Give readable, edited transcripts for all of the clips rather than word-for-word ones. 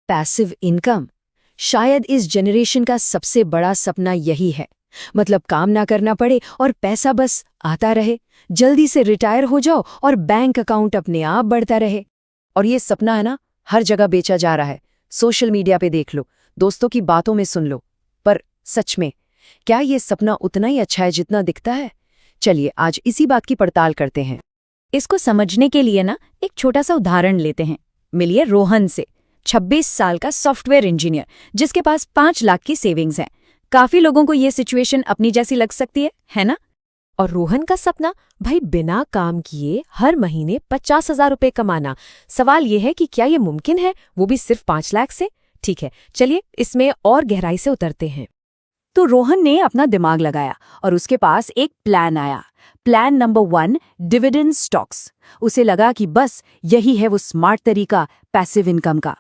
Passive income. शायद इस generation का सबसे बड़ा सपना यही है। मतलब काम ना करना पड़े और पैसा बस आता रहे, जल्दी से रिटायर हो जाओ और बैंक अकाउंट अपने आप बढ़ता रहे। और ये सपना है ना, हर जगह बेचा जा रहा है। सोशल मीडिया पे देख लो, दोस्तों की बातों में सुन लो। पर सच में क्या ये सपना उतना ही अच्छा है जितना दिखता है? चलिए आज इसी बात की पड़ताल करते हैं। इसको समझने के लिए ना एक छोटा सा उदाहरण लेते हैं। मिलिए रोहन से, 26 साल का सॉफ्टवेयर इंजीनियर जिसके पास 5 लाख की सेविंग्स हैं। काफी लोगों को ये सिचुएशन अपनी जैसी लग सकती है ना? और रोहन का सपना, भाई बिना काम किए हर महीने 50,000 रुपए कमाना। सवाल ये है कि क्या ये मुमकिन है, वो भी सिर्फ 5 लाख से? ठीक है, चलिए इसमें और गहराई से उतरते हैं। तो रोहन ने अपना दिमाग लगाया और उसके पास एक प्लान आया। Plan number 1, dividend stocks. उसे लगा कि बस यही है वो स्मार्ट तरीका पैसिव इनकम का।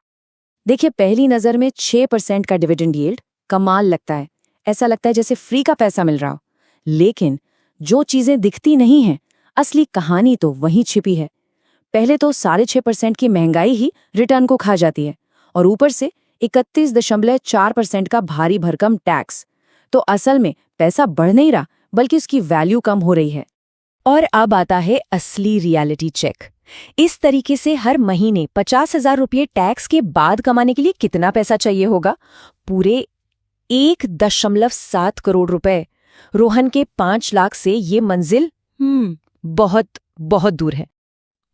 देखिए, पहली नज़र में 6% का डिविडेंड यील्ड कमाल लगता है। ऐसा लगता है जैसे फ्री का पैसा मिल रहा हो। लेकिन जो चीजें दिखती नहीं हैं, असली कहानी तो वहीं छिपी है। पहले तो 6.5% की महंगाई ही रिटर्न को खा जाती है और ऊपर से 31.4% का भारी भरकम टैक्स। तो असल में पैसा बढ़ नहीं रहा, बल्कि उसकी वैल्यू कम हो रही है। और अब आता है असली रियलिटी चेक। इस तरीके से हर महीने 50,000 रुपये टैक्स के बाद कमाने के लिए कितना पैसा चाहिए होगा? पूरे 1.7 करोड़ रुपए। रोहन के 5 लाख से ये मंजिल बहुत बहुत दूर है।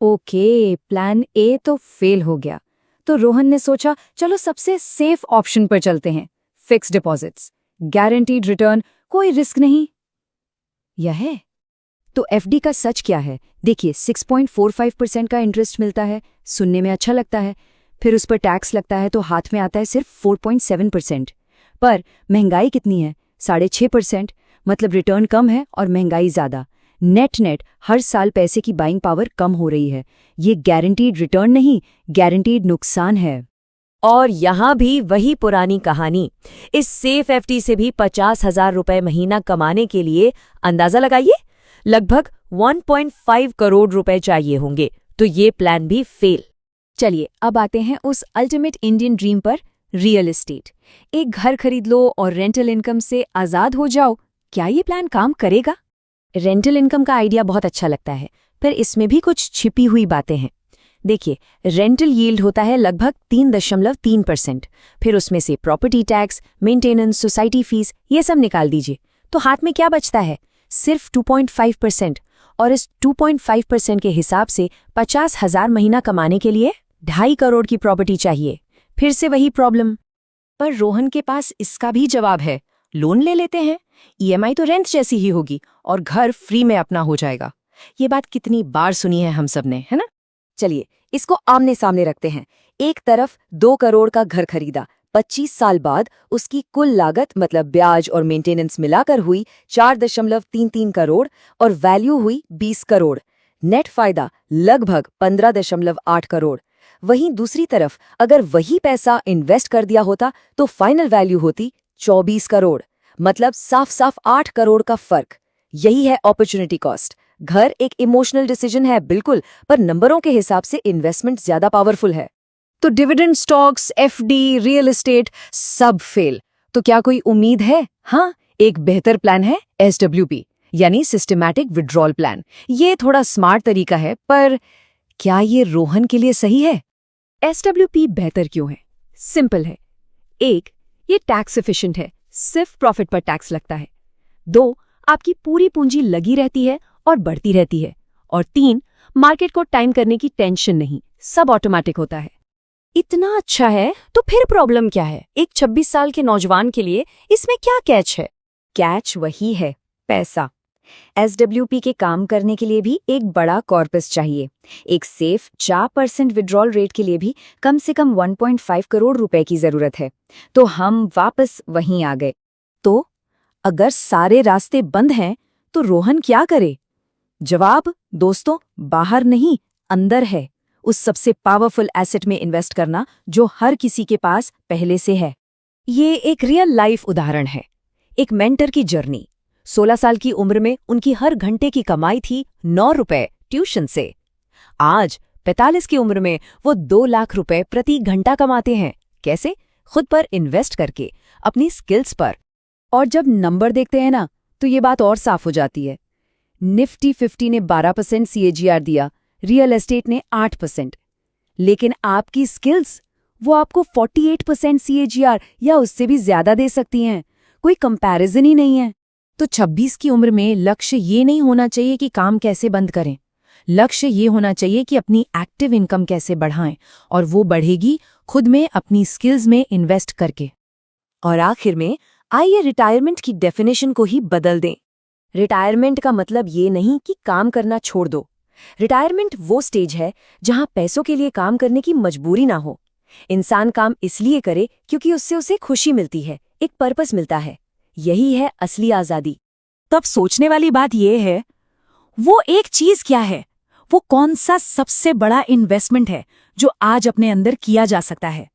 ओके, प्लान ए तो फेल हो गया। तो रोहन ने सोचा, चलो सबसे सेफ ऑप्शन पर चलते हैं, फिक्स डिपॉजिट्स, गारंटीड रिटर्न, कोई रिस्क नहीं। यह है तो एफडी का सच क्या है? देखिए, 6.45% का इंटरेस्ट मिलता है, सुनने में अच्छा लगता है। फिर उस पर टैक्स लगता है तो हाथ में आता है सिर्फ 4.7%। पर महंगाई कितनी है? 6.5%। मतलब रिटर्न कम है और महंगाई ज्यादा। नेट हर साल पैसे की बाइंग पावर कम हो रही है। ये गारंटीड रिटर्न नहीं, गारंटीड नुकसान है। और यहाँ भी वही पुरानी कहानी। इस सेफ एफडी से भी 50,000 रुपए महीना कमाने के लिए अंदाजा लगाइए, लगभग 1.5 करोड़ रुपए चाहिए होंगे। तो ये प्लान भी फेल। चलिए अब आते हैं उस अल्टीमेट इंडियन ड्रीम पर, रियल एस्टेट। एक घर खरीद लो और रेंटल इनकम से आजाद हो जाओ। क्या ये प्लान काम करेगा? रेंटल इनकम का आइडिया बहुत अच्छा लगता है, पर इसमें भी कुछ छिपी हुई बातें हैं। देखिए, रेंटल यील्ड होता है लगभग 3.3%। फिर उसमें से property tax, maintenance, society fees, ये सब निकाल दीजिए तो हाथ में क्या बचता है? सिर्फ 2.5%। और इस 2.5% के हिसाब से 50,000 महीना कमाने के लिए 2.5 करोड़ की प्रॉपर्टी चाहिए। फिर से वही प्रॉब्लम। पर रोहन के पास इसका भी जवाब है, लोन ले लेते हैं, ईएमआई तो रेंट जैसी ही होगी और घर फ्री में अपना हो जाएगा। ये बात कितनी बार सुनी है हम सब ने, है ना? चलिए इसको आमने सामने रखते हैं। एक तरफ 2 करोड़ का घर खरीदा, 25 साल बाद उसकी कुल लागत मतलब ब्याज और मेंटेनेंस मिलाकर हुई 4.33 करोड़ और वैल्यू हुई 20 करोड़। नेट फायदा लगभग 15.8 करोड़। वहीं दूसरी तरफ अगर वही पैसा इन्वेस्ट कर दिया होता तो फाइनल वैल्यू होती 24 करोड़। मतलब साफ साफ 8 करोड़ का फर्क। यही है अपॉर्चुनिटी कॉस्ट। घर एक इमोशनल डिसीजन है बिल्कुल, पर नंबरों के हिसाब से इन्वेस्टमेंट ज्यादा पावरफुल है। तो dividend stocks, FD, real estate सब फेल। तो क्या कोई उम्मीद है? हाँ, एक बेहतर प्लान है, एसडब्ल्यूपी यानी सिस्टमैटिक विड्रॉल प्लान। ये थोड़ा स्मार्ट तरीका है, पर क्या ये रोहन के लिए सही है? एसडब्ल्यूपी बेहतर क्यों है? सिंपल है। 1, ये टैक्स एफिशिएंट है, सिर्फ प्रॉफिट पर टैक्स लगता है। 2, आपकी पूरी पूंजी लगी रहती है और बढ़ती रहती है। और 3, मार्केट को टाइम करने की टेंशन नहीं, सब ऑटोमेटिक होता है। इतना अच्छा है तो फिर प्रॉब्लम क्या है? एक 26 साल के नौजवान के लिए इसमें क्या कैच है? कैच वही है, पैसा। एसडब्ल्यूपी के काम करने के लिए भी एक बड़ा कॉर्पस चाहिए। एक सेफ 4% विड्रॉल रेट के लिए भी कम से कम 1.5 करोड़ रुपए की जरूरत है। तो हम वापस वहीं आ गए। तो अगर सारे रास्ते बंद हैं तो रोहन क्या करे? जवाब दोस्तों, बाहर नहीं, अंदर है। उस सबसे पावरफुल एसेट में इन्वेस्ट करना जो हर किसी के पास पहले से है। ये एक रियल लाइफ उदाहरण है, एक मेंटर की जर्नी। 16 साल की उम्र में उनकी हर घंटे की कमाई थी 9 रुपए ट्यूशन से। आज 45 की उम्र में वो 2 लाख रुपए प्रति घंटा कमाते हैं। कैसे? खुद पर इन्वेस्ट करके, अपनी स्किल्स पर। और जब नंबर देखते हैं ना, तो ये बात और साफ हो जाती है। निफ्टी 50 ने 12% CAGR दिया, रियल एस्टेट ने 8%। लेकिन आपकी स्किल्स, वो आपको 48% CAGR या उससे भी ज्यादा दे सकती हैं। कोई कंपैरिजन ही नहीं है। तो 26 की उम्र में लक्ष्य ये नहीं होना चाहिए कि काम कैसे बंद करें। लक्ष्य ये होना चाहिए कि अपनी एक्टिव इनकम कैसे बढ़ाएं, और वो बढ़ेगी खुद में अपनी स्किल्स में इन्वेस्ट करके। और आखिर में आइए रिटायरमेंट की डेफिनेशन को ही बदल दें। रिटायरमेंट का मतलब ये नहीं कि काम करना छोड़ दो। रिटायरमेंट वो स्टेज है जहां पैसों के लिए काम करने की मजबूरी ना हो। इंसान काम इसलिए करे क्योंकि उससे उसे खुशी मिलती है, एक पर्पस मिलता है। यही है असली आजादी। तब सोचने वाली बात यह है, वो एक चीज क्या है? वो कौन सा सबसे बड़ा इन्वेस्टमेंट है जो आज अपने अंदर किया जा सकता है?